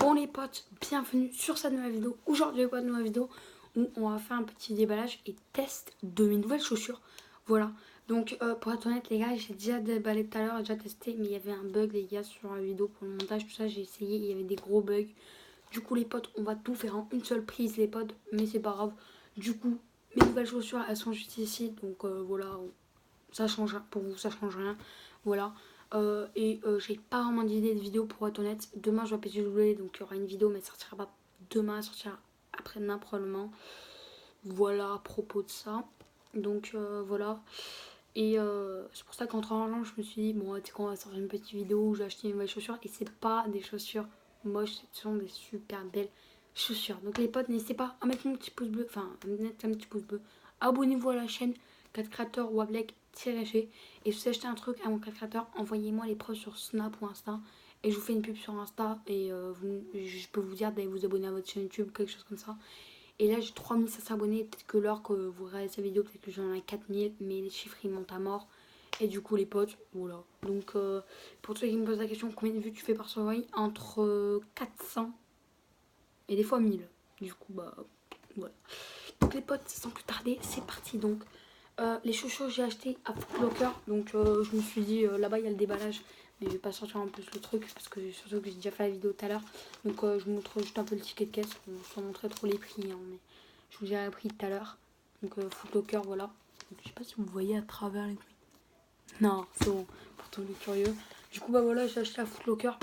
Bon les potes, bienvenue sur cette nouvelle vidéo. Aujourd'hui, pas de nouvelle vidéo où on va faire un petit déballage et test de mes nouvelles chaussures. Voilà, donc pour être honnête les gars, j'ai déjà déballé tout à l'heure, déjà testé, mais il y avait un bug les gars sur la vidéo pour le montage, tout ça, j'ai essayé, il y avait des gros bugs. Du coup les potes, on va tout faire en une seule prise les potes, mais c'est pas grave. Du coup, mes nouvelles chaussures, elles sont juste ici, donc voilà, ça change pour vous, ça change rien. Voilà. J'ai pas vraiment d'idée de vidéo pour être honnête. Demain je vais PGW, donc il y aura une vidéo, mais elle sortira pas demain, elle sortira après-demain probablement. Voilà à propos de ça. Donc voilà. C'est pour ça qu'en travaillant, je me suis dit, bon, tu sais quoi, on va sortir une petite vidéo où j'ai acheté une nouvelle chaussure. Et c'est pas des chaussures moches, ce sont des super belles chaussures. Donc les potes, n'hésitez pas à mettre mon petit pouce bleu, enfin, à mettre un petit pouce bleu. Abonnez-vous à la chaîne 4 créateurs Wablek-G. Et si vous achetez un truc à mon 4 créateurs, envoyez-moi les preuves sur Snap ou Insta. Et je vous fais une pub sur Insta. Je peux vous dire d'aller vous abonner à votre chaîne YouTube, quelque chose comme ça. Et là j'ai 3500 abonnés, peut-être que lors que vous regardez cette vidéo, peut-être que j'en ai 4000, mais les chiffres ils montent à mort. Et du coup les potes, voilà. Donc pour ceux qui me posent la question, combien de vues tu fais par soirée? Entre 400 et des fois 1000. Du coup bah voilà. Donc les potes, sans plus tarder, c'est parti donc. Les chaussures j'ai acheté à Foot Locker, donc je me suis dit là-bas il y a le déballage. Mais je vais pas sortir en plus le truc parce que surtout que j'ai déjà fait la vidéo tout à l'heure. Donc je vous montre juste un peu le ticket de caisse. Sans montrer trop les prix, hein, mais je vous ai appris tout à l'heure. Donc Foot Locker, voilà. Donc, je sais pas si vous voyez à travers les prix. Non, c'est bon, pour tous les curieux. Du coup bah voilà, j'ai acheté à Foot Locker.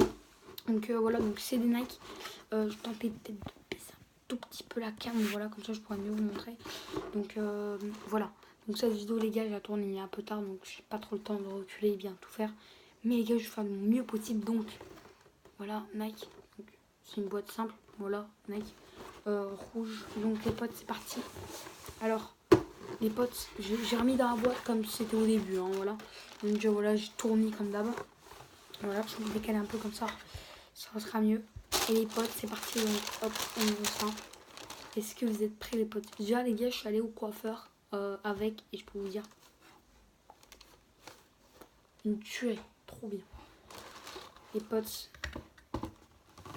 Donc voilà, donc c'est des Nike. Je tentais peut-être de baisser un tout petit peu la cam, voilà, comme ça je pourrais mieux vous montrer. Donc voilà. Donc cette vidéo les gars, je la tourne il est un peu tard, donc j'ai pas trop le temps de reculer et bien tout faire. Mais les gars, je vais faire le mieux possible. Donc voilà, Nike. C'est une boîte simple. Voilà, Nike. Rouge. Donc les potes, c'est parti. Alors, les potes, j'ai remis dans la boîte comme si c'était au début. Hein, voilà. Donc voilà, j'ai tourné comme d'hab. Voilà, je vais décaler un peu comme ça sera mieux. Et les potes, c'est parti. Donc hop, on ouvre ça. Est-ce que vous êtes prêts les potes? Déjà les gars, je suis allée au coiffeur avec, et je peux vous dire, une tuerie. Trop bien. Les potes,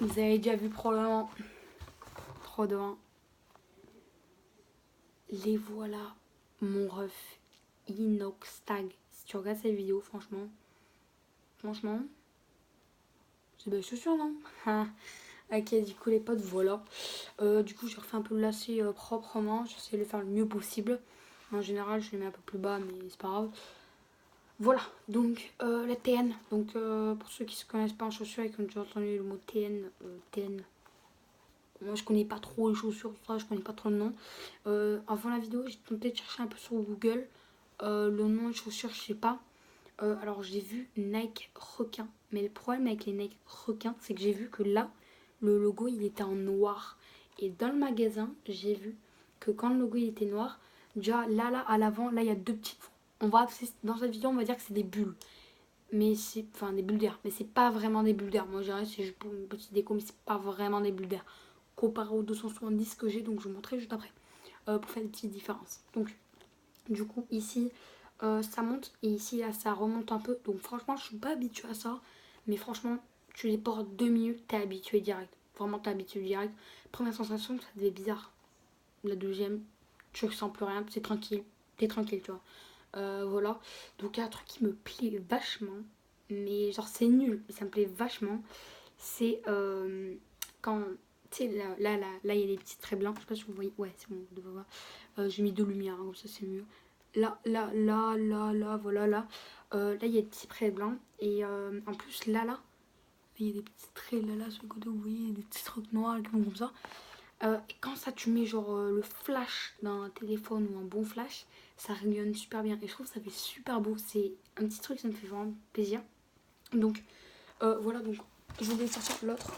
vous avez déjà vu probablement. Trop de 1. Les voilà, mon ref Inox Tag. Si tu regardes cette vidéo, franchement, c'est belle chaussure, non? Ok, du coup, les potes, voilà. Du coup, j'ai refait un peu le lacet proprement. J'essaie de le faire le mieux possible. En général, je les mets un peu plus bas, mais c'est pas grave. Voilà, donc la TN. Donc, pour ceux qui ne se connaissent pas en chaussures et qui ont déjà entendu le mot TN, moi je connais pas trop les chaussures, ça, je connais pas trop le nom. Avant la vidéo, j'ai tenté de chercher un peu sur Google le nom de chaussures, je sais pas. Alors j'ai vu Nike requin, mais le problème avec les Nike requins, c'est que j'ai vu que là, le logo il était en noir. Et dans le magasin, j'ai vu que quand le logo il était noir, déjà là à l'avant, là il y a deux petites. Dans cette vidéo, on va dire que c'est des bulles. Mais c'est. Enfin, des bulles d'air. Mais c'est pas vraiment des bulles d'air. Moi, je dirais c'est juste pour une petite déco, mais c'est pas vraiment des bulles d'air. Comparé aux 270 que j'ai, donc je vous montrerai juste après. Pour faire des petites différences. Donc, du coup, ici, ça monte. Et ici, là, ça remonte un peu. Donc, franchement, je suis pas habituée à ça. Mais franchement, tu les portes 2 minutes, t'es habitué direct. Vraiment, t'es habitué direct. Première sensation, ça devait bizarre. La deuxième, tu ressens plus rien. C'est tranquille. T'es tranquille, tu vois. Voilà. Donc, il y a un truc qui me plaît vachement. Mais genre, c'est nul. Mais ça me plaît vachement. C'est quand. Tu sais, là, il y a des petits traits blancs. Je sais pas si vous voyez. Ouais, c'est bon, vous devez voir. J'ai mis de lumière, hein, comme ça, c'est mieux. Là, voilà, là. Là, il y a des petits traits blancs. Et en plus, là, il y a des petits traits là, sur le côté, vous voyez, des petits trucs noirs qui vont comme ça. Et quand ça, tu mets genre le flash d'un téléphone ou un bon flash, ça rayonne super bien. Et je trouve que ça fait super beau. C'est un petit truc, ça me fait vraiment plaisir. Donc, voilà, donc je voulais sortir l'autre.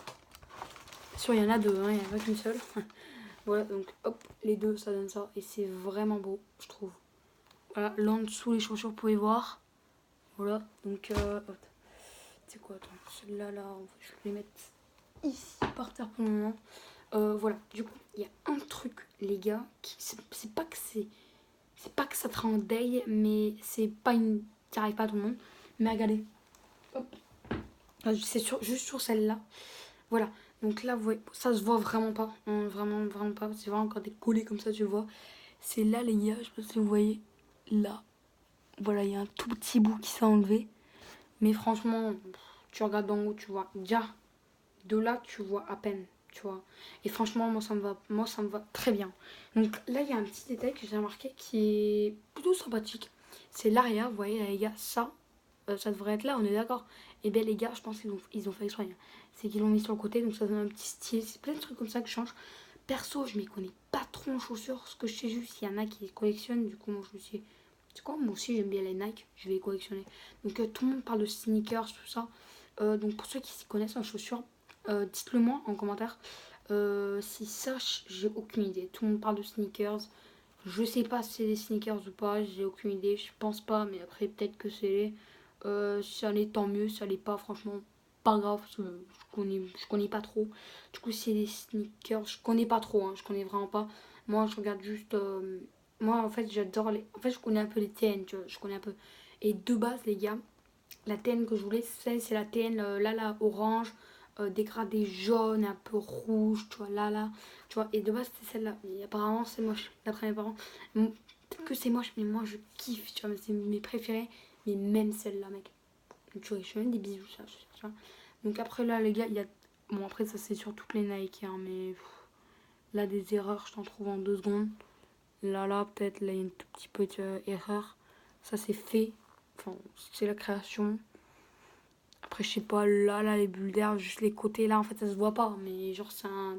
Sûr, il y en a deux, hein, il n'y en a pas qu'une seule. Voilà, donc hop, les deux, ça donne ça. Et c'est vraiment beau, je trouve. Voilà, là en dessous, les chaussures, vous pouvez voir. Voilà, donc, c'est quoi, attends, celle-là, je vais les mettre ici, par terre pour le moment. Voilà, du coup, il y a un truc, les gars, c'est pas que ça te rend deg, mais c'est pas une. Ça arrive pas à tout le monde. Mais regardez, hop, c'est juste sur celle-là. Voilà, Donc là, vous voyez, ça se voit vraiment pas. Hein, vraiment, vraiment pas. C'est vraiment quand t'es collé comme ça, tu le vois. C'est là, les gars, je sais pas si vous voyez. Là. Voilà, il y a un tout petit bout qui s'est enlevé. Mais franchement, tu regardes en haut, tu vois. Déjà, de là, tu vois à peine, tu vois. Et franchement, moi, ça me va très bien. Donc là, il y a un petit détail que j'ai remarqué qui est plutôt sympathique. C'est l'arrière, vous voyez, là, les gars, ça devrait être là, on est d'accord. Et bien, les gars, je pense qu'ils ont fait exprès. Hein. C'est qu'ils l'ont mis sur le côté, donc ça donne un petit style. C'est plein de trucs comme ça que je change. Perso, je m'y connais pas trop en chaussures. Ce que je sais juste, il y en a qui les collectionnent. Du coup, moi, je me suis. C'est quoi, moi aussi, j'aime bien les Nike. Je vais les collectionner. Donc, tout le monde parle de sneakers, tout ça. Donc, pour ceux qui s'y connaissent en chaussures, dites-le moi en commentaire. Si ça, j'ai aucune idée. Tout le monde parle de sneakers. Je sais pas si c'est des sneakers ou pas. J'ai aucune idée. Je pense pas, mais après, peut-être que c'est les. Si ça l'est, tant mieux. Si ça l'est pas, franchement, pas grave. Je connais pas trop. Du coup, c'est des sneakers. Je connais pas trop. Hein, je connais vraiment pas. Moi, je regarde juste. Moi, en fait, j'adore les. En fait, je connais un peu les TN. Tu vois, je connais un peu. Et de base, les gars, la TN que je voulais, c'est la TN là, orange, dégradé jaune, un peu rouge, tu vois, là. Tu vois, et de base, c'était celle-là. Mais apparemment, c'est moche, d'après mes parents. Peut-être que c'est moche, mais moi, je kiffe, tu vois, c'est mes préférés. Mais même celle-là, mec. Tu vois, je fais même des bisous, ça, tu vois. Donc après, là, les gars, il y a. Bon, après, ça, c'est sur toutes les Nike, hein, mais là, des erreurs, je t'en trouve en 2 secondes. Là, peut-être, là, il y a une toute petite erreur. Ça, c'est fait. Enfin, c'est la création. Après, je sais pas, là, les bulles d'air, juste les côtés, là, en fait, ça se voit pas. Mais genre, c'est un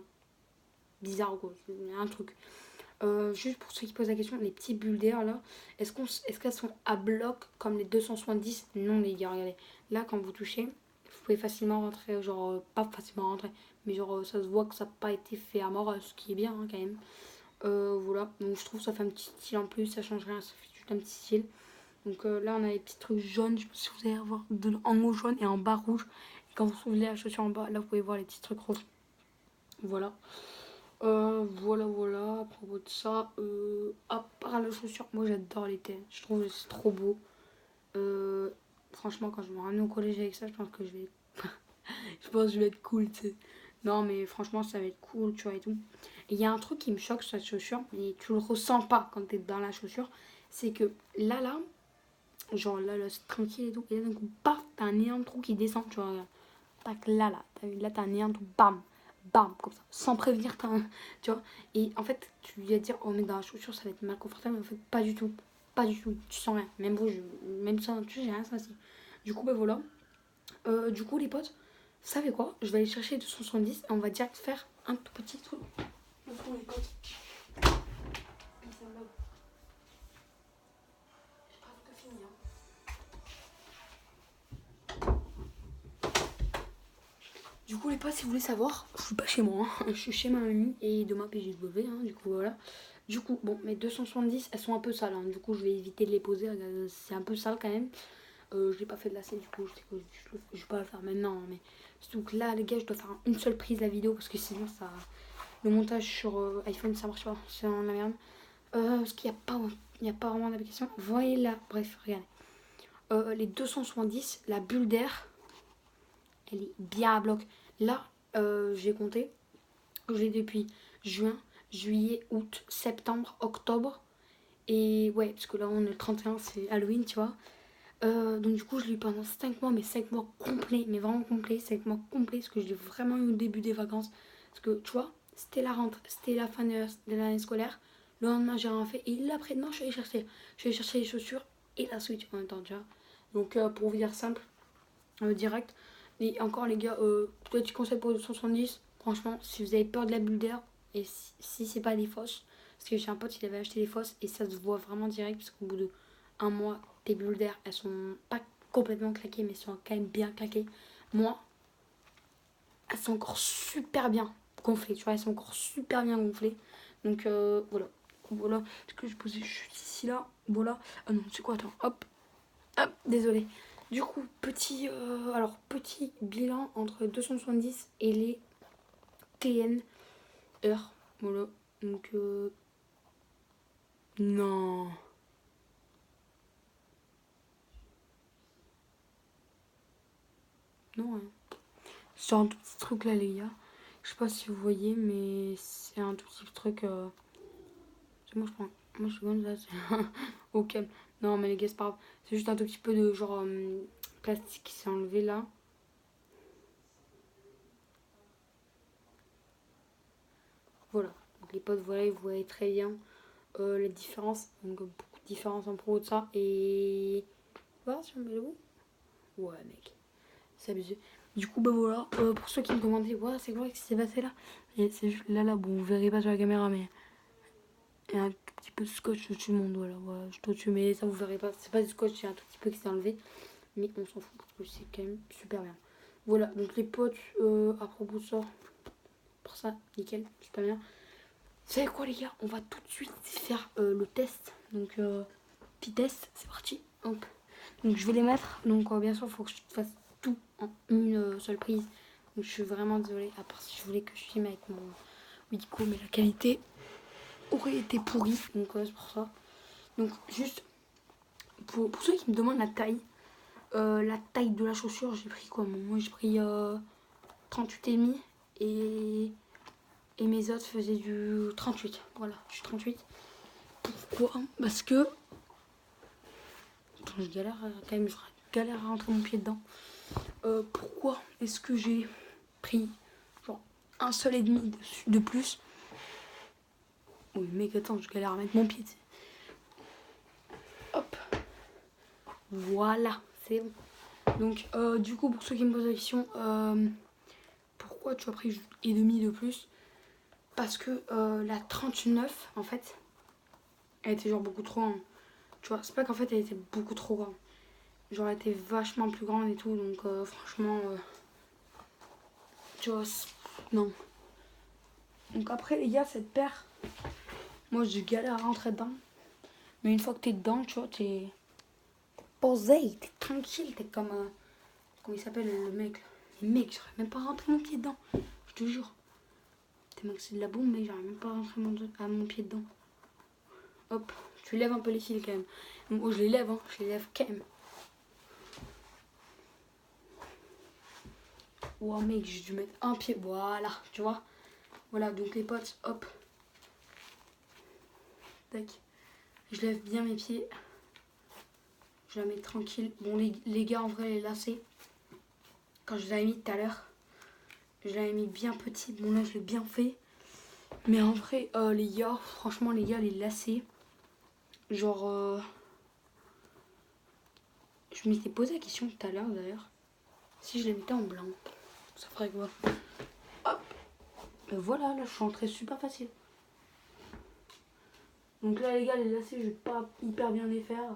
bizarre, quoi. Il y a un truc. Juste pour ceux qui posent la question, les petits bulles d'air, là, est-ce qu'elles sont à bloc comme les 270? Non, les gars, regardez. Là, quand vous touchez, vous pouvez facilement rentrer, genre, pas facilement rentrer, mais genre, ça se voit que ça n'a pas été fait à mort, ce qui est bien, hein, quand même. Voilà, donc je trouve que ça fait un petit style en plus, ça change rien, ça fait juste un petit style. Donc là, on a les petits trucs jaunes, je sais pas si vous allez voir, en haut jaune et en bas rouge. Et quand vous soulevez la chaussure en bas, là, vous pouvez voir les petits trucs roses. Voilà. Voilà, à propos de ça. À part la chaussure, moi j'adore les thèmes. Je trouve que c'est trop beau. Euh, Franchement, quand je me ramène au collège avec ça, je pense que je vais. Je pense que je vais être cool, tu sais. Non, mais franchement, ça va être cool, tu vois, et tout. Et il y a un truc qui me choque sur cette chaussure, mais tu le ressens pas quand t'es dans la chaussure. C'est que là, genre là, c'est tranquille et tout. Et là, d'un coup, paf, t'as un énorme trou qui descend, tu vois. Tac, là, t'as un énorme trou, bam, bam, comme ça. Sans prévenir, tu vois. Et en fait, tu vas dire, oh, mais dans la chaussure, ça va être mal confortable. Mais en fait, pas du tout. Pas du tout. Tu sens rien. Même vous, même ça, tu sais, j'ai rien senti. Du coup, ben voilà. Du coup, les potes, vous savez quoi? Je vais aller chercher 270 et on va direct faire un tout petit truc. Let's go, les potes. J'ai pas tout fini, hein. Du coup, les potes, si vous voulez savoir, je suis pas chez moi, hein. Je suis chez ma mamie et de ma PGW, hein, du coup, voilà. Du coup, bon, mes 270, elles sont un peu sales, hein. Du coup, je vais éviter de les poser, c'est un peu sale quand même. Je l'ai pas fait de lacet, du coup, je vais pas le faire maintenant, hein, mais surtout que là, les gars, je dois faire une seule prise de la vidéo parce que sinon, ça, le montage sur iPhone, ça marche pas, c'est dans la merde. Parce qu'il n'y a pas vraiment d'application. Voyez là, bref, regardez. Les 270, la bulle d'air, elle est bien à bloc. Là, j'ai compté. J'ai depuis juin, juillet, août, septembre, octobre. Et ouais, parce que là, on est le 31, c'est Halloween, tu vois. Donc du coup, je l'ai eu pendant 5 mois, mais 5 mois complets, mais vraiment complets, 5 mois complets, parce que je l'ai vraiment eu au début des vacances. Parce que, tu vois, c'était la rentrée, c'était la fin de l'année scolaire. Le lendemain, j'ai rien fait. Et l'après-demain, je suis allée chercher les chaussures et la Switch en même temps, tu vois. Donc, pour vous dire simple, direct. Et encore les gars, petit conseil pour le 270, franchement, si vous avez peur de la bulle d'air, et si c'est pas des fausses, parce que j'ai un pote, il avait acheté des fausses, et ça se voit vraiment direct, parce qu'au bout de un mois, tes bulles d'air, elles sont pas complètement claquées, mais elles sont quand même bien claquées. Moi, elles sont encore super bien gonflées, tu vois, elles sont encore super bien gonflées. Donc voilà. Voilà ce que je posais juste ici là. Voilà. Ah non, c'est quoi, attends, hop. Hop, désolé. Du coup, petit bilan entre 270 et les TN heures. Voilà. Donc, non. Non, hein. C'est un tout petit truc là, les gars. Je sais pas si vous voyez, mais c'est un tout petit truc. Moi je prends. Moi je suis comme ça, c'est ok. Non mais les gars c'est pas grave. C'est juste un tout petit peu de genre plastique qui s'est enlevé là. Voilà. Donc les potes, voilà, vous voyez très bien la différence. Donc beaucoup de différence en pro de ça. Et voilà, si on met le bout. Ouais mec. C'est abusé. Du coup bah voilà. Pour ceux qui me demandaient, ouais c'est quoi qui s'est passé là. Et c'est juste là, bon vous verrez pas sur la caméra mais. Et un tout petit peu de scotch au-dessus du monde, voilà, je te tue, mais ça vous verrez pas, c'est pas du scotch, c'est un tout petit peu qui s'est enlevé, mais on s'en fout parce que c'est quand même super bien. Voilà, donc les potes, à propos de ça, pour ça, nickel, super bien. Vous savez quoi les gars, on va tout de suite faire le test, donc petit test, c'est parti, hop. Donc je vais les mettre, donc bien sûr il faut que je fasse tout en une seule prise, donc je suis vraiment désolée, à part si je voulais que je filme avec mon Widico, mais la qualité aurait été pourri, donc c'est pour ça. Donc juste pour ceux qui me demandent la taille de la chaussure, j'ai pris quoi moi j'ai pris 38,5 et mes autres faisaient du 38. Voilà, je suis 38. Pourquoi? Parce que je galère quand même, je galère à rentrer mon pied dedans. Pourquoi est-ce que j'ai pris genre un seul et demi de plus? Oui mec attends, je galère à mettre mon pied. Hop. Voilà, c'est bon. Donc du coup pour ceux qui me posent la question, pourquoi tu as pris et demi de plus? Parce que la 39 en fait, elle était genre beaucoup trop grande. Tu vois, c'est pas qu'en fait elle était beaucoup trop grande. Genre elle était vachement plus grande et tout, donc franchement, tu vois, non. Donc après les gars, cette paire, moi je galère à rentrer dedans. Mais une fois que t'es dedans, tu vois, t'es posé, t'es tranquille, t'es comme... comment il s'appelle le mec là? Les mecs, j'aurais même pas rentré mon pied dedans, je te jure. Tellement que c'est de la bombe, mais j'arrive même pas à rentrer mon pied dedans. Hop, tu lèves un peu les cils quand même. Bon, je les lève, hein, je les lève quand même. Wow mec, j'ai dû mettre un pied, voilà, tu vois. Voilà, donc les potes, hop. Tac. Je lève bien mes pieds. Je la mets tranquille. Bon les gars, en vrai, les lacets, quand je les avais mis tout à l'heure, je l'avais mis bien petit. Bon là, je l'ai bien fait. Mais en vrai, les gars, franchement les gars, les lacets, genre... je m'étais posé la question tout à l'heure d'ailleurs. Si je les mettais en blanc, ça ferait quoi? Hop. Et voilà, là je suis rentrée super facile. Donc là les gars, les lacets, je vais pas hyper bien les faire.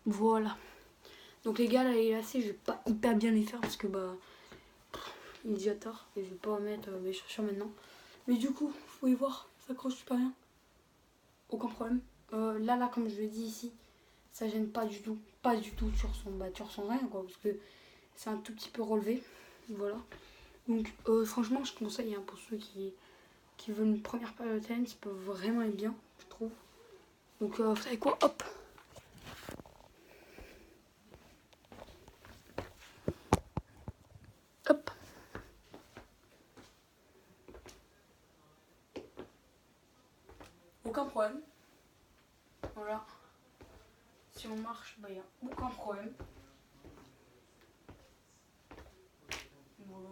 Voilà. Donc les gars, là les lacets, je vais pas hyper bien les faire parce que bah... il est déjà tard et je vais pas mettre mes chaussures maintenant. Mais du coup, vous pouvez voir, ça accroche super bien. Aucun problème. Là, comme je l'ai dit ici, ça gêne pas du tout sur son rien quoi, parce que c'est un tout petit peu relevé. Voilà. Donc franchement, je conseille hein, pour ceux qui veulent une première paire de tennis, ça peut vraiment être bien, je trouve. Donc vous savez quoi, hop. Hop. Aucun problème. Voilà. Si on marche, bah il n'y a aucun problème. Voilà.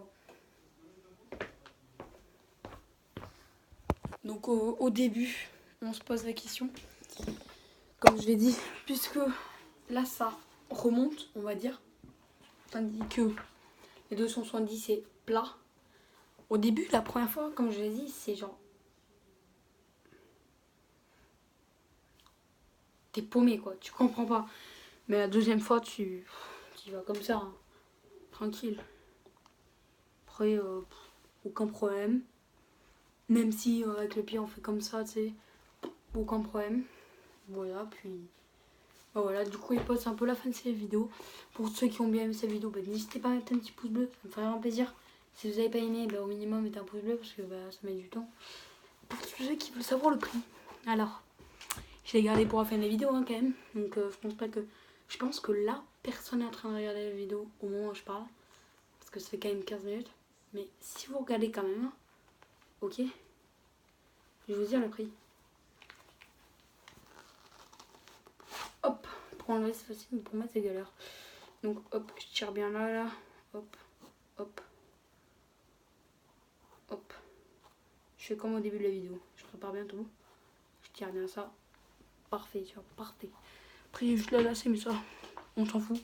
Donc au début, on se pose la question, comme je l'ai dit, puisque là ça remonte, on va dire, tandis que les 270 c'est plat. Au début, la première fois, comme je l'ai dit, c'est genre... t'es paumé quoi, tu comprends pas. Mais la deuxième fois, tu vas comme ça, hein, tranquille. Après, aucun problème. Même si avec le pied on fait comme ça, tu sais, aucun problème. Voilà, puis... bah voilà, du coup, les potes, c'est un peu la fin de cette vidéo. Pour ceux qui ont bien aimé cette vidéo, bah, n'hésitez pas à mettre un petit pouce bleu, ça me ferait vraiment plaisir. Si vous n'avez pas aimé, bah, au minimum, mettez un pouce bleu parce que bah, ça met du temps. Pour tous ceux qui veulent savoir le prix, alors, je l'ai gardé pour la fin de la vidéo hein, quand même. Donc, je pense pas que. Je pense que là, personne n'est en train de regarder la vidéo au moment où je parle. Parce que ça fait quand même 15 minutes. Mais si vous regardez quand même, ok, je vais vous dire le prix. Hop, pour enlever c'est facile, mais pour mettre c'est galère. Donc hop, je tire bien là, hop, hop, hop. Je fais comme au début de la vidéo, je prépare bien tout. Je tire bien ça, parfait, tu vois, parfait. Après j'ai juste la lacet, mais ça, on s'en fout.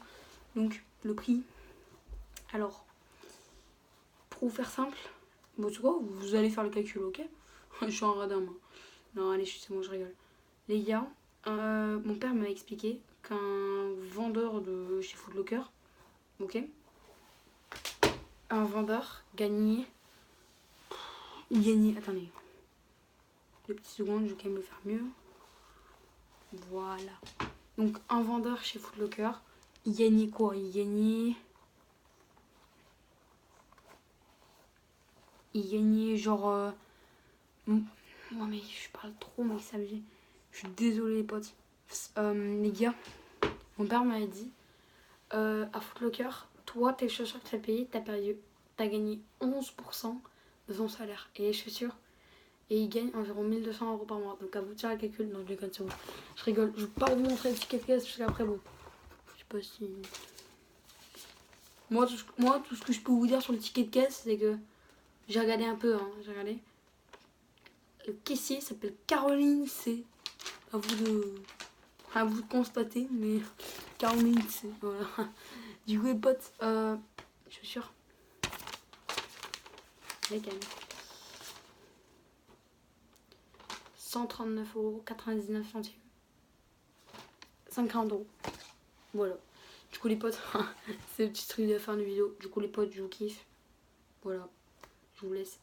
Donc le prix, alors, pour vous faire simple, bon c'est quoi, vous allez faire le calcul, ok. Je suis en radin moi. Non allez, c'est bon, je rigole. Les gars, mon père m'a expliqué qu'un vendeur de chez Foot Locker, ok, un vendeur gagnait, attendez, 2 petites secondes, je vais quand même le faire mieux. Voilà. Donc un vendeur chez Foot Locker, il gagnait quoi? Il gagnait genre... Non mais je parle trop mec, ça me gêne. Je suis désolée les potes. Les gars, mon père m'avait dit, à Foot Locker, toi tes chaussures que tu as payées, t'as gagné 11% de ton salaire. Et les chaussures, et il gagne environ 1200 € par mois. Donc à vous de faire le calcul. Non je déconne, c'est bon. Je rigole, je vais pas vous montrer le ticket de caisse parce qu'après bon. Je sais pas si... Moi tout ce que je peux vous dire sur le ticket de caisse, c'est que j'ai regardé un peu, hein, j'ai regardé. Le caissier s'appelle Caroline C. À vous de constater, mais Caroline C. Voilà. Du coup les potes, chaussures. Les quand même. 139,99 €. 50 €. Voilà. Du coup les potes, c'est le petit truc de la fin de vidéo. Du coup les potes, je vous kiffe. Voilà. Je vous laisse.